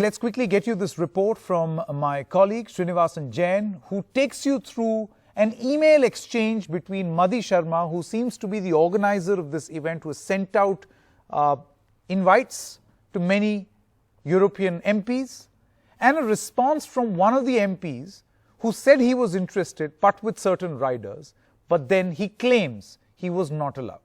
Let's quickly get you this report from my colleague Srinivasan Jain, who takes you through an email exchange between Madhi Sharma, who seems to be the organizer of this event, who has sent out invites to many European MPs, and a response from one of the MPs who said he was interested but with certain riders, but then he claims he was not allowed.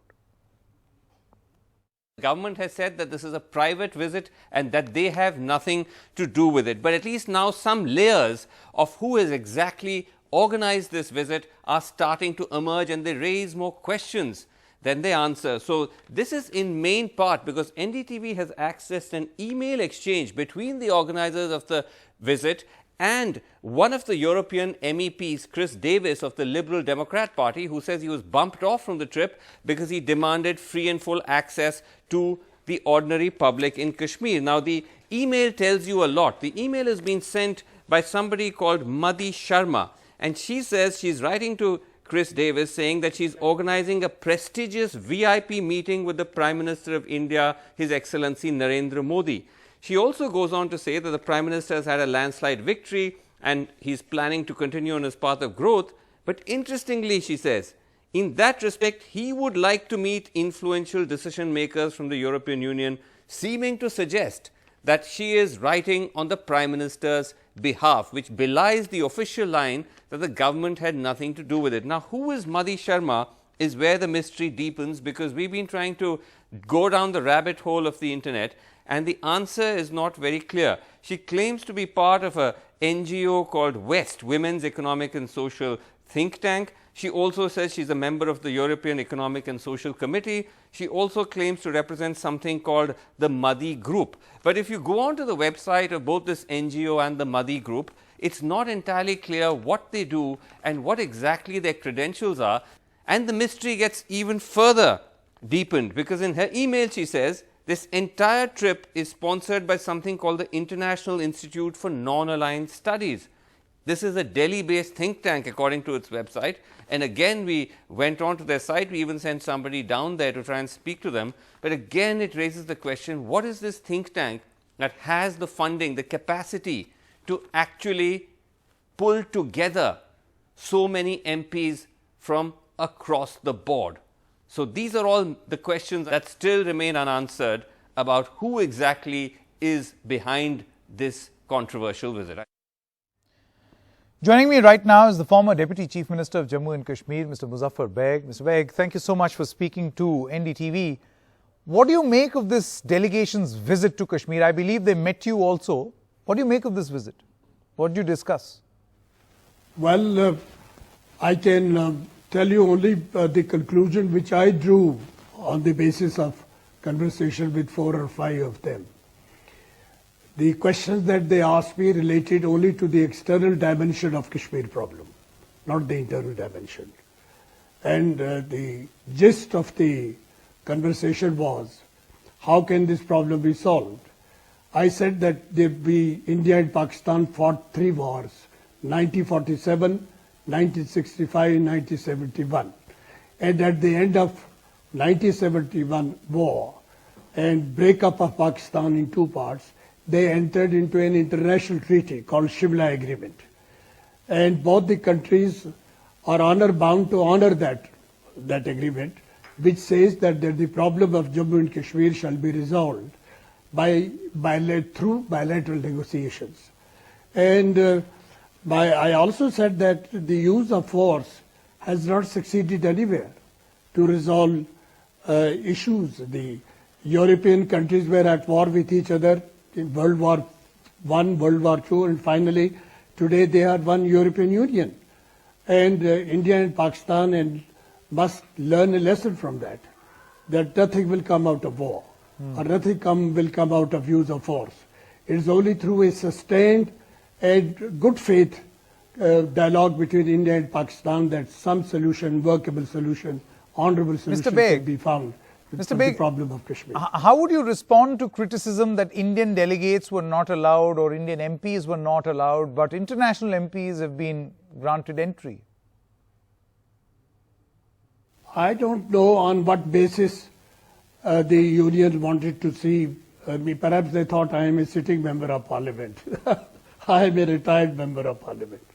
The government has said that this is a private visit and that they have nothing to do with it. But at least now some layers of who has exactly organized this visit are starting to emerge, and they raise more questions than they answer. So this is in main part because NDTV has accessed an email exchange between the organizers of the visit and one of the European MEPs, Chris Davis of the Liberal Democrat Party, who says he was bumped off from the trip because he demanded free and full access to the ordinary public in Kashmir. Now, the email tells you a lot. The email has been sent by somebody called Madhi Sharma, and she says she's writing to Chris Davis saying that she's organizing a prestigious VIP meeting with the Prime Minister of India, His Excellency Narendra Modi. She also goes on to say that the Prime Minister has had a landslide victory and he's planning to continue on his path of growth. But interestingly, she says, in that respect, he would like to meet influential decision makers from the European Union, seeming to suggest that she is writing on the Prime Minister's behalf, which belies the official line that the government had nothing to do with it. Now, who is Madhi Sharma is where the mystery deepens, because we've been trying to go down the rabbit hole of the internet, and the answer is not very clear. She claims to be part of a NGO called West, Women's Economic and Social Think Tank. She also says she's a member of the European Economic and Social Committee. She also claims to represent something called the Madhi Group. But if you go onto the website of both this NGO and the Madhi Group, it's not entirely clear what they do and what exactly their credentials are. And the mystery gets even further deepened, because in her email she says this entire trip is sponsored by something called the International Institute for Non-Aligned Studies. This is a Delhi-based think tank according to its website, and again we went on to their site. We even sent somebody down there to try and speak to them, but again it raises the question, what is this think tank that has the funding, the capacity to actually pull together so many MPs from across the board? So these are all the questions that still remain unanswered about who exactly is behind this controversial visit. Joining me right now is the former Deputy Chief Minister of Jammu and Kashmir, Mr. Muzaffar Beg. Mr. Beg, thank you so much for speaking to NDTV. What do you make of this delegation's visit to Kashmir? I believe they met you also. What do you make of this visit? What did you discuss? Well, I can tell you only the conclusion which I drew on the basis of conversation with 4 or 5 of them. The questions that they asked me related only to the external dimension of Kashmir problem, not the internal dimension. And the gist of the conversation was, how can this problem be solved? I said that India and Pakistan fought 3 wars, 1947, 1965 and 1971. And at the end of 1971 war and breakup of Pakistan in 2 parts, they entered into an international treaty called Shimla Agreement. And both the countries are honor-bound to honor that agreement, which says that the problem of Jammu and Kashmir shall be resolved through bilateral negotiations. And I also said that the use of force has not succeeded anywhere to resolve issues. The European countries were at war with each other in World War I, World War II, and finally today they are one European Union. And India and Pakistan must learn a lesson from that nothing will come out of war, or nothing will come out of use of force. It is only through a sustained and good faith dialogue between India and Pakistan that some solution, workable solution, honorable solution can be found to the problem of Kashmir. How would you respond to criticism that Indian delegates were not allowed or Indian MPs were not allowed, but international MPs have been granted entry? I don't know on what basis the union wanted to see Perhaps they thought I am a sitting member of parliament. I am a retired member of parliament.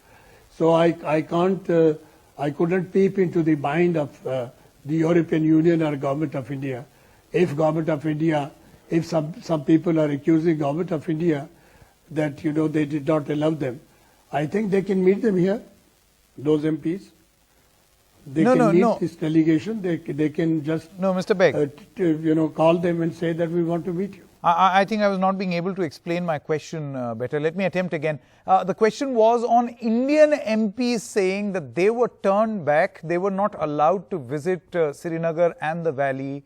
So I couldn't peep into the mind of the European Union or Government of India. If Government of India, if some people are accusing Government of India that, they did not allow them, I think they can meet them here, those MPs. They can meet this delegation. They can just Mr. Beg. Call them and say that we want to meet you. I think I was not being able to explain my question better. Let me attempt again. The question was on Indian MPs saying that they were turned back. They were not allowed to visit Srinagar and the valley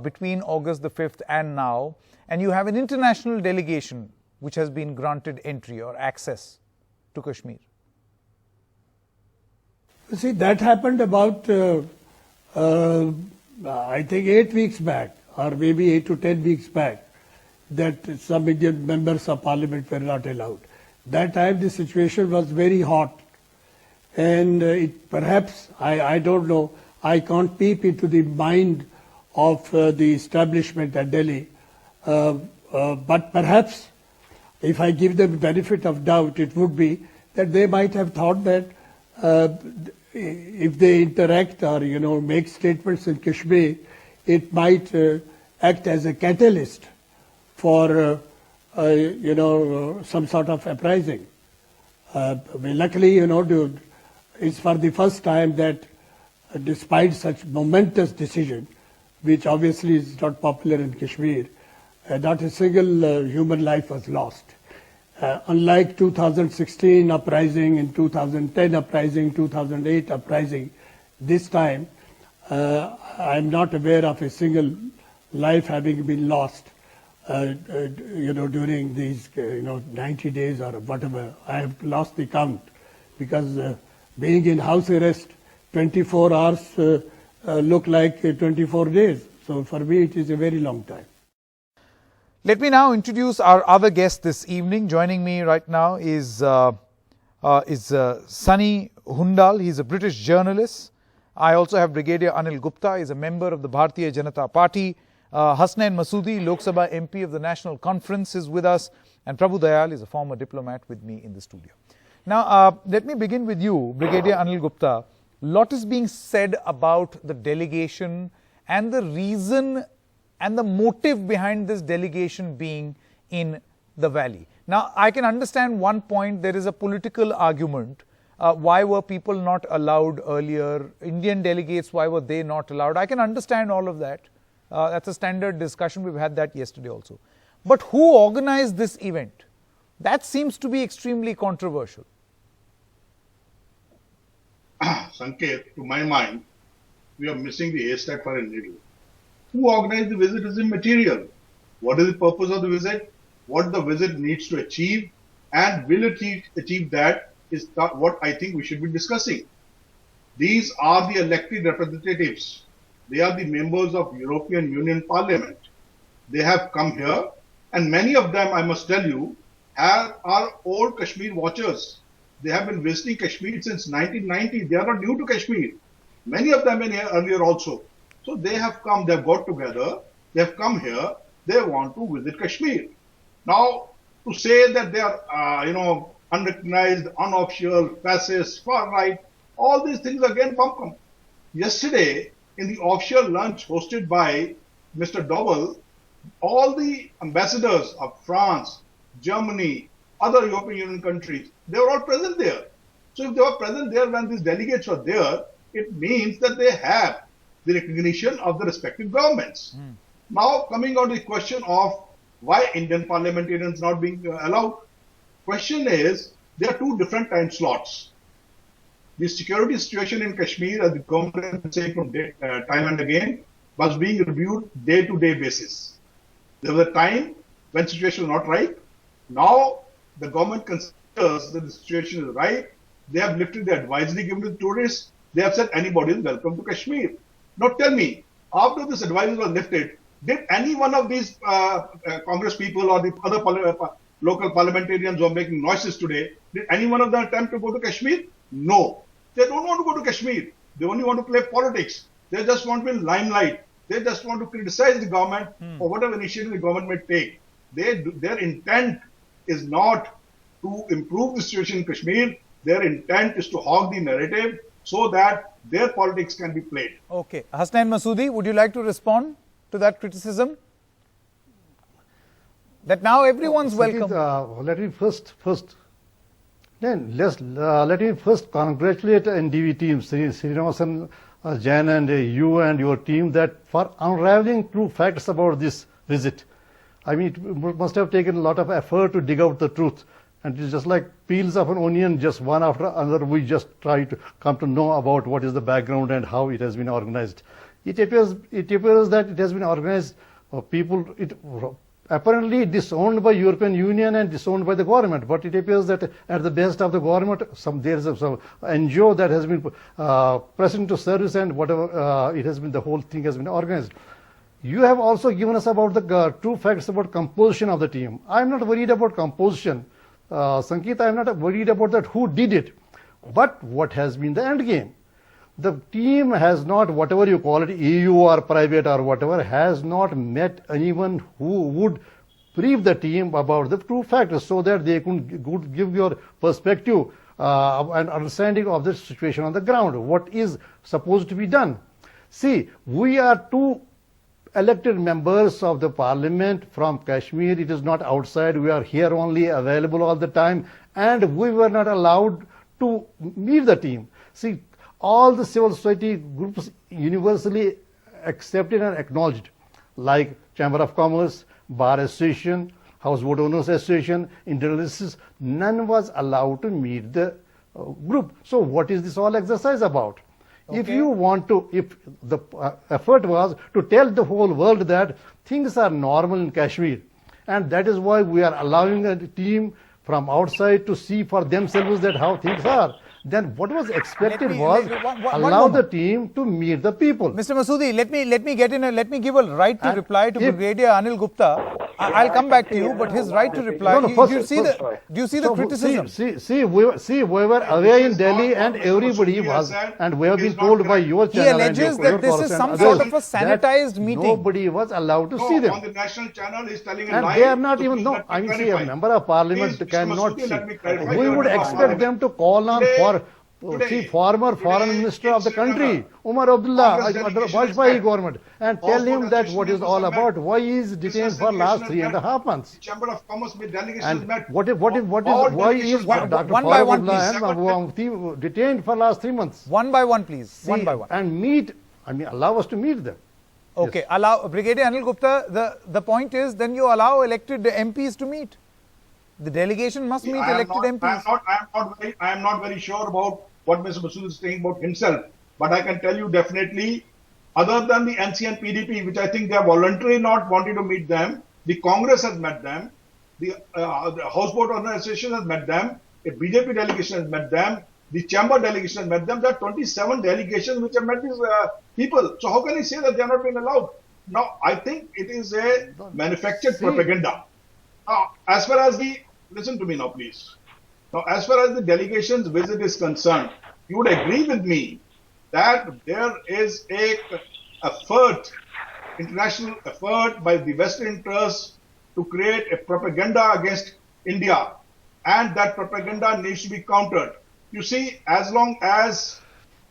between August the 5th and now. And you have an international delegation which has been granted entry or access to Kashmir. See, that happened about, I think, 8 weeks back, or maybe 8 to 10 weeks back, that some Indian members of parliament were not allowed. That time the situation was very hot. And perhaps, I don't know, I can't peep into the mind of the establishment at Delhi. But perhaps, if I give them the benefit of doubt, it would be that they might have thought that if they interact or, make statements in Kashmir, it might act as a catalyst for, some sort of uprising. Luckily, it's for the first time that despite such momentous decision, which obviously is not popular in Kashmir, not a single human life was lost. Unlike 2016 uprising, in 2010 uprising, 2008 uprising, this time I'm not aware of a single life having been lost, during these 90 days or whatever. I have lost the count because being in house arrest 24 hours look like 24 days. So for me it is a very long time. Let me now introduce our other guest this evening. Joining me right now is Sunny Hundal. He's a British journalist. I also have Brigadier Anil Gupta. He's a member of the Bharatiya Janata Party. Hasnain Masoodi, Lok Sabha MP of the National Conference, is with us. And Prabhu Dayal is a former diplomat with me in the studio. Now, let me begin with you, Brigadier Anil Gupta. A lot is being said about the delegation and the reason and the motive behind this delegation being in the valley. Now, I can understand one point. There is a political argument. Why were people not allowed earlier? Indian delegates, why were they not allowed? I can understand all of that. That's a standard discussion. We've had that yesterday also. But who organized this event? That seems to be extremely controversial. Sanket, to my mind, we are missing the haystack for a needle. Who organized the visit is immaterial. What is the purpose of the visit? What the visit needs to achieve, and will it achieve that is what I think we should be discussing. These are the elected representatives. They are the members of European Union Parliament. They have come here, and many of them, I must tell you, are old Kashmir watchers. They have been visiting Kashmir since 1990. They are not new to Kashmir. Many of them been here earlier also. So they have come, they have got together, they have come here, they want to visit Kashmir. Now, to say that they are, unrecognized, unofficial, fascist, far right, all these things again come. Yesterday, in the official lunch hosted by Mr. Doval, all the ambassadors of France, Germany, other European Union countries, they were all present there. So if they were present there when these delegates were there, it means that they have the recognition of the respective governments. Now, coming on to the question of why Indian parliamentarians not being allowed, question is, there are two different time slots. The security situation in Kashmir, as the government is saying from time and again, was being reviewed day-to-day basis. There was a time when situation was not right. Now, the government considers that the situation is right. They have lifted the advisory given to the tourists. They have said anybody is welcome to Kashmir. Now tell me, after this advisory was lifted, did any one of these Congress people or the other local parliamentarians who are making noises today, did any one of them attempt to go to Kashmir? No. They don't want to go to Kashmir. They only want to play politics. They just want to be in limelight. They just want to criticize the government for whatever initiative the government may take. Their intent is not to improve the situation in Kashmir. Their intent is to hog the narrative so that their politics can be played. Okay. Hasnain Masoodi, would you like to respond to that criticism? That now everyone's welcome. Let me let me first congratulate NDTV team, Srinivasan Jain and you and your team, that for unraveling true facts about this visit. I mean, it must have taken a lot of effort to dig out the truth. And it's just like peels of an onion, just one after another, we just try to come to know about what is the background and how it has been organized. It appears that it has been organized, apparently disowned by European Union and disowned by the government, but it appears that at the best of the government, there is some NGO that has been pressed into service, and whatever it has been, the whole thing has been organized. You have also given us about the true facts about composition of the team. I am not worried about composition. Sankeet, I am not worried about that who did it, but what has been the end game. The team has not, whatever you call it, EU or private or whatever, has not met anyone who would brief the team about the true facts so that they could give your perspective and understanding of the situation on the ground. What is supposed to be done? See, we are two elected members of the parliament from Kashmir. It is not outside. We are here only, available all the time, and we were not allowed to meet the team. See, all the civil society groups universally accepted and acknowledged, like Chamber of Commerce, Bar Association, Houseboat Owners Association, Internationalists, none was allowed to meet the group. So what is this all exercise about? Okay. If you want to, if the effort was to tell the whole world that things are normal in Kashmir, and that is why we are allowing a team from outside to see for themselves that how things are, then what was expected was allow the team to meet the people. Mr. Masoodi, let me give a right to reply to Brigadier Anil Gupta. I'll come back to you, but his right to reply. Do you see the criticism? See, we were away in Delhi, and everybody was, and we have been told by your channel. He alleges that this is some sort of a sanitized meeting. Nobody was allowed to see them. On the national channel, he's telling a and lie. They are not even, no, I mean, see, a member of parliament cannot see. We would expect them to call on for former foreign minister of the country, Umar Abdullah, Vajpayee government, and tell him that what is all about, why he is detained for last 3.5 months. Chamber of Commerce with delegations And met. why is Dr. One by one, Abdullah detained for last 3 months? One by one, please. See, One by one. And meet, I mean, allow us to meet them. Okay, Yes. allow Brigadier Anil Gupta. The point is, then you allow elected MPs to meet. The delegation must meet elected MPs. I am not very sure about what Mr. Masood is saying about himself, but I can tell you definitely, other than the NC and PDP, which I think they are voluntarily not wanting to meet them, the Congress has met them, the Houseboat Owner Association has met them, a BJP delegation has met them, the Chamber delegation has met them. There are 27 delegations which have met these people. So how can he say that they are not being allowed? Now, I think it is a manufactured propaganda. Now, as far as listen to me now, please. Now, as far as the delegation's visit is concerned, you would agree with me that there is a international effort by the Western interests to create a propaganda against India, and that propaganda needs to be countered. You see, as long as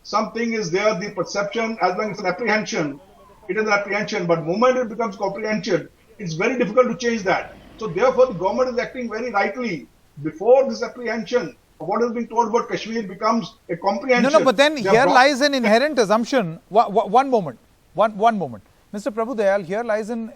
something is there, the perception, as long as it's an apprehension, it is an apprehension, but the moment it becomes comprehension, it's very difficult to change that. So therefore, the government is acting very rightly. Before this apprehension, what has been told about Kashmir becomes a comprehension. No, but then here lies an inherent assumption. One moment. Mr. Prabhu Dayal, here lies an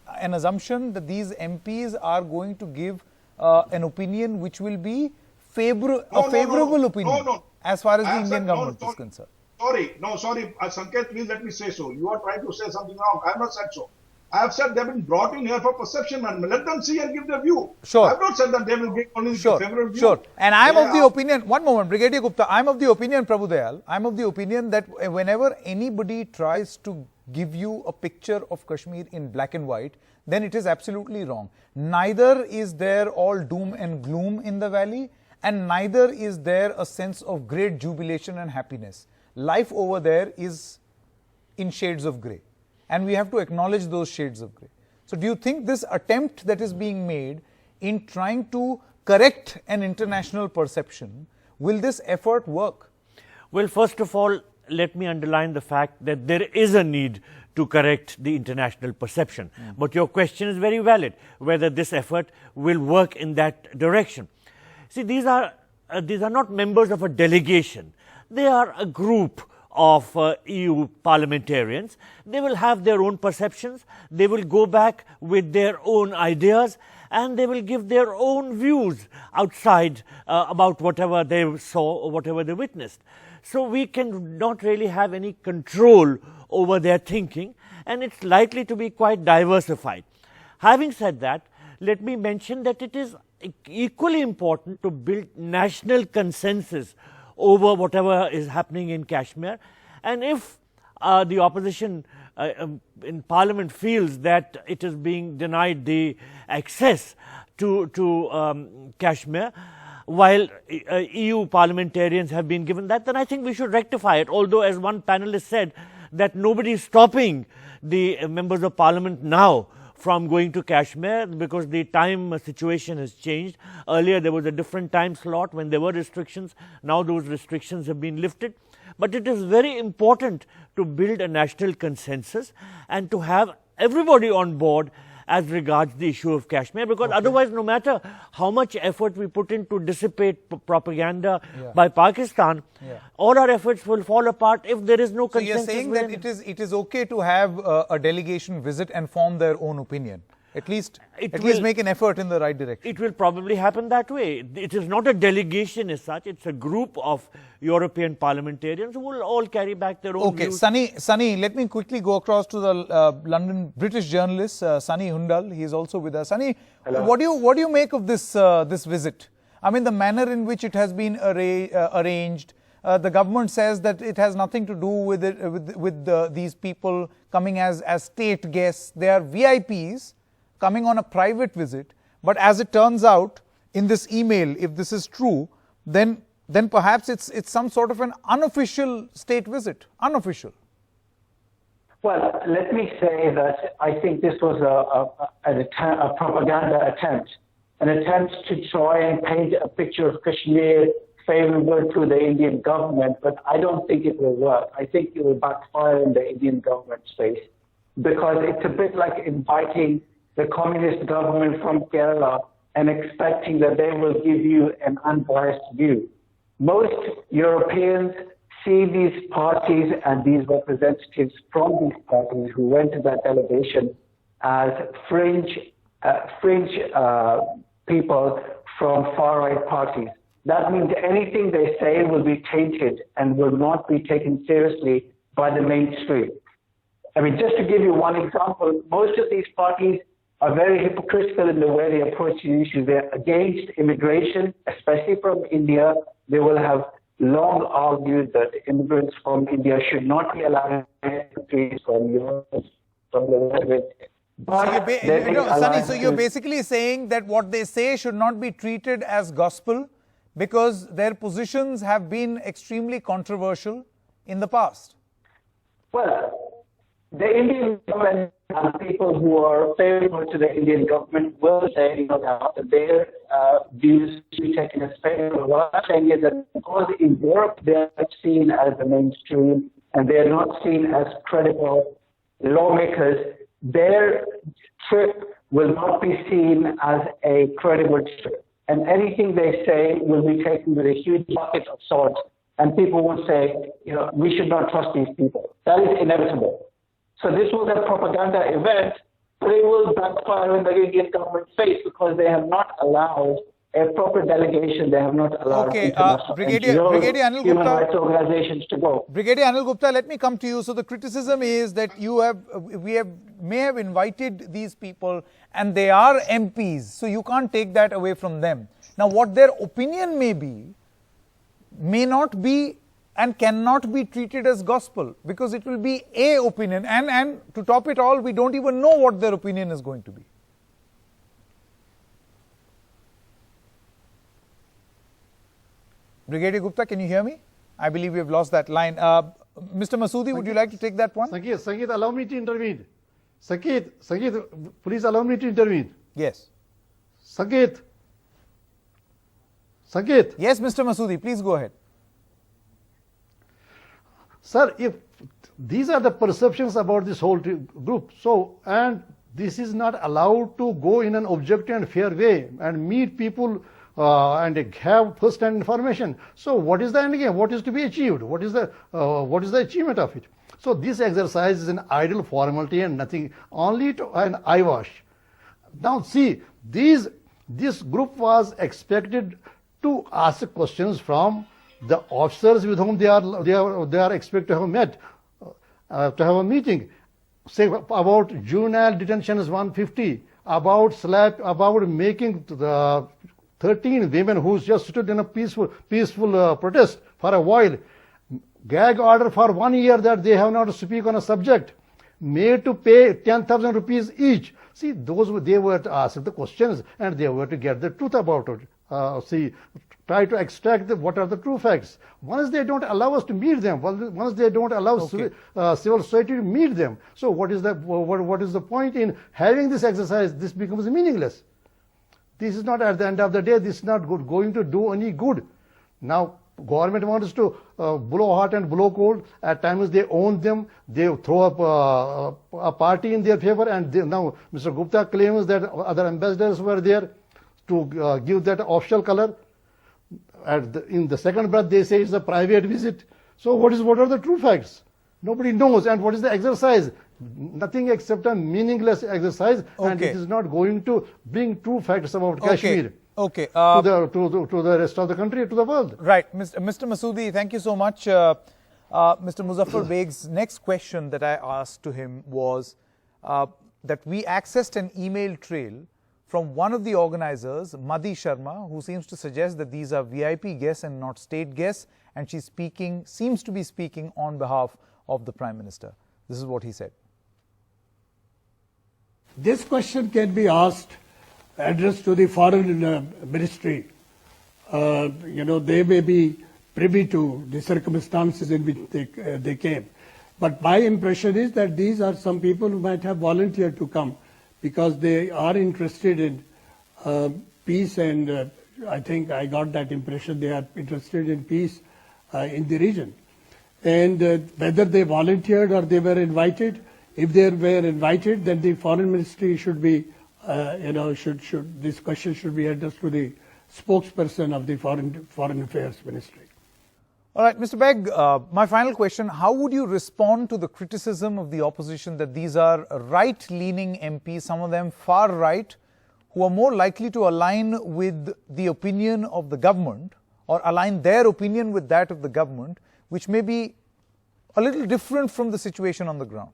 assumption that these MPs are going to give an opinion which will be favorable opinion as far as the Indian government is concerned. Sorry, Sanket, please let me say so. You are trying to say something wrong. I have not said so. I have said they have been brought in here for perception, and let them see and give their view. Sure. I have not said that they will give only the favorable view. Sure. And I am of the opinion, one moment, Brigadier Gupta, I am of the opinion, Prabhu Dayal, I am of the opinion that whenever anybody tries to give you a picture of Kashmir in black and white, then it is absolutely wrong. Neither is there all doom and gloom in the valley, and neither is there a sense of great jubilation and happiness. Life over there is in shades of grey. and we have to acknowledge those shades of grey. So do you think this attempt that is being made in trying to correct an international perception, will this effort work? Well, first of all, let me underline the fact that there is a need to correct the international perception. But your question is very valid, whether this effort will work in that direction. See, these are not members of a delegation. They are a group of EU parliamentarians. They will have their own perceptions. They will go back with their own ideas, and they will give their own views outside about whatever they saw or whatever they witnessed. So we can not really have any control over their thinking, and it's likely to be quite diversified. Having said that, let me mention that it is equally important to build national consensus over whatever is happening in Kashmir. And if the opposition in Parliament feels that it is being denied the access to Kashmir, while EU parliamentarians have been given that, then I think we should rectify it. Although, as one panelist said, that nobody is stopping the members of Parliament now from going to Kashmir, because the time situation has changed. Earlier there was a different time slot when there were restrictions. Now those restrictions have been lifted. But it is very important to build a national consensus and to have everybody on board as regards the issue of Kashmir, because otherwise, no matter how much effort we put in to dissipate propaganda by Pakistan, all our efforts will fall apart if there is no consensus. So you're saying that it is okay to have a delegation visit and form their own opinion. At least make an effort in the right direction. It will probably happen that way. It is not a delegation as such. It's a group of European parliamentarians who will all carry back their own views. Sunny, let me quickly go across to the London British journalist, Sunny Hundal. He is also with us. Sunny, what do you make of this visit? I mean, the manner in which it has been arranged. The government says that it has nothing to do with these people coming as state guests. They are VIPs coming on a private visit, but as it turns out, in this email, if this is true, then perhaps it's some sort of an unofficial state visit, unofficial. Well, let me say that I think this was a propaganda attempt, an attempt to try and paint a picture of Kashmir favorable to the Indian government, but I don't think it will work. I think it will backfire in the Indian government's face, because it's a bit like inviting the communist government from Kerala and expecting that they will give you an unbiased view. Most Europeans see these parties and these representatives from these parties who went to that delegation as fringe people from far-right parties. That means anything they say will be tainted and will not be taken seriously by the mainstream. I mean, just to give you one example, most of these parties are very hypocritical in the way they approach the issue. They're against immigration, especially from India. They will have long argued that immigrants from India should not be allowed in countries from Europe, from the West. Sunny, so you're basically saying that what they say should not be treated as gospel because their positions have been extremely controversial in the past. Well, the Indian government and people who are favorable to the Indian government will say that their views to be taken as favorable. What I'm saying is that because in Europe they are seen as the mainstream and they are not seen as credible lawmakers, their trip will not be seen as a credible trip. And anything they say will be taken with a huge bucket of salt. And people will say, we should not trust these people. That is inevitable. So this was a propaganda event, but it will backfire in the Indian government's face because they have not allowed a proper delegation. They have not allowed Brigadier Anil human Gupta, rights organizations to go. Brigadier Anil Gupta, let me come to you. So the criticism is that we may have invited these people and they are MPs, so you can't take that away from them. Now, what their opinion may be, may not be and cannot be treated as gospel because it will be a opinion, and to top it all, we don't even know what their opinion is going to be. Brigadier Gupta, can you hear me? I believe we have lost that line. Mr. Masoodi, would you like to take that one? Sangeet, allow me to intervene. Sangeet, please allow me to intervene. Yes. Sangeet. Yes, Mr. Masoodi, please go ahead. Sir, if these are the perceptions about this whole group, so, and this is not allowed to go in an objective and fair way and meet people and have first-hand information. So what is the end game? What is to be achieved? What is the achievement of it? So this exercise is an idle formality and nothing, only to an eyewash. Now see, this group was expected to ask questions from the officers with whom they are expected to have met, to have a meeting. Say about juvenile detentions 150, about making the 13 women who just stood in a peaceful protest for a while, gag order for 1 year that they have not to speak on a subject, made to pay 10,000 rupees each. See, they were to ask the questions and they were to get the truth about it. Try to extract what are the true facts. Once they don't allow us to meet them, once they don't allow civil society to meet them, so what is the point in having this exercise? This becomes meaningless. This is not, at the end of the day, this is not going to do any good. Now, government wants to blow hot and blow cold. At times they own them, they throw up a party in their favor, and now Mr. Gupta claims that other ambassadors were there to give that official color. In the second breath, they say it's a private visit. So what are the true facts? Nobody knows. And what is the exercise? Nothing except a meaningless exercise, and it is not going to bring true facts about Kashmir. To the rest of the country, to the world. Right. Mr. Masoodi, thank you so much. Mr. Muzaffar Beg's next question that I asked to him was that we accessed an email trail from one of the organizers, Madhi Sharma, who seems to suggest that these are VIP guests and not state guests, and she seems to be speaking on behalf of the Prime Minister. This is what he said. This question can be addressed to the Foreign Ministry. They may be privy to the circumstances in which they came. But my impression is that these are some people who might have volunteered to come because they are interested in peace, and I think I got that impression they are interested in peace in the region. And whether they volunteered or they were invited, if they were invited, then the Foreign Ministry should be, this question should be addressed to the spokesperson of the Foreign Affairs Ministry. All right, Mr. Beg, my final question, how would you respond to the criticism of the opposition that these are right-leaning MPs, some of them far right, who are more likely to align with the opinion of the government or align their opinion with that of the government, which may be a little different from the situation on the ground?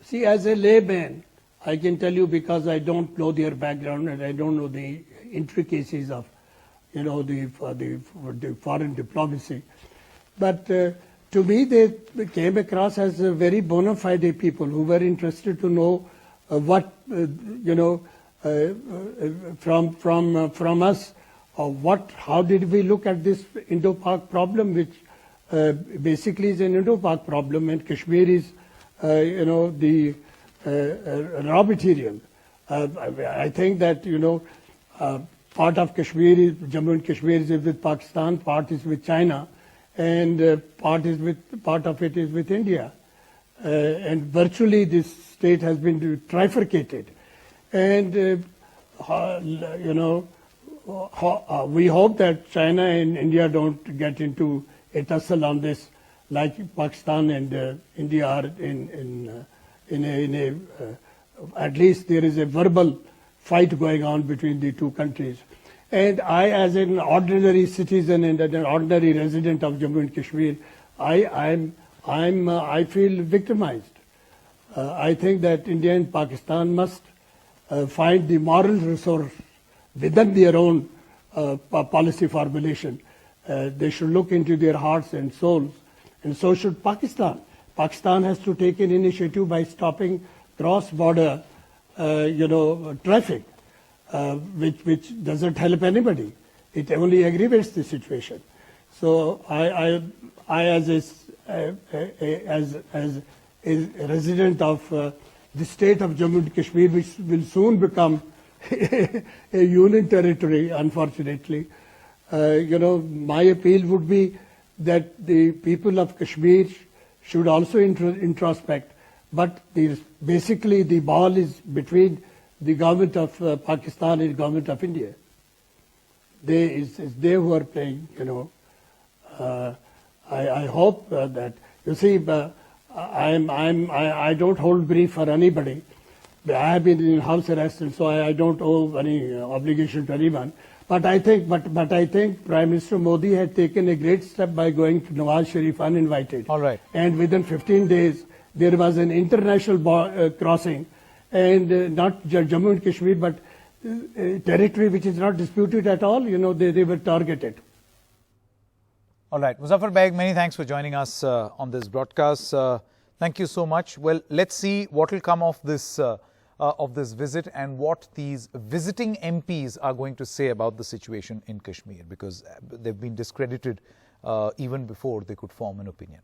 See, as a layman, I can tell you, because I don't know their background and I don't know the intricacies of the foreign diplomacy. But to me, they came across as very bona fide people who were interested to know from us, how did we look at this Indo-Pak problem, which basically is an Indo-Pak problem, and Kashmir is, the raw material. I think that, part of Kashmir is, Jammu and Kashmir is with Pakistan, part is with China, and part of it is with India. And virtually this state has been trifurcated. And, we hope that China and India don't get into a tussle on this, like Pakistan and India are at least there is a verbal fight going on between the two countries. And I, as an ordinary citizen and an ordinary resident of Jammu and Kashmir, I feel victimized. I think that India and Pakistan must find the moral resource within their own policy formulation. They should look into their hearts and souls, and so should Pakistan. Pakistan has to take an initiative by stopping cross-border traffic, which doesn't help anybody. It only aggravates the situation. So I as a resident of the state of Jammu and Kashmir, which will soon become a union territory, unfortunately, my appeal would be that the people of Kashmir should also introspect. But basically the ball is between the government of Pakistan and the government of India. It's they who are playing, I hope that, you see, I don't hold brief for anybody. I have been in house arrest, and so I don't owe any obligation to anyone. But I think Prime Minister Modi had taken a great step by going to Nawaz Sharif uninvited. All right. And within 15 days, there was an international crossing, and not Jammu and Kashmir, but territory which is not disputed at all. They were targeted. All right. Muzaffar Beg, many thanks for joining us on this broadcast. Thank you so much. Well, let's see what will come of this visit and what these visiting MPs are going to say about the situation in Kashmir, because they've been discredited even before they could form an opinion.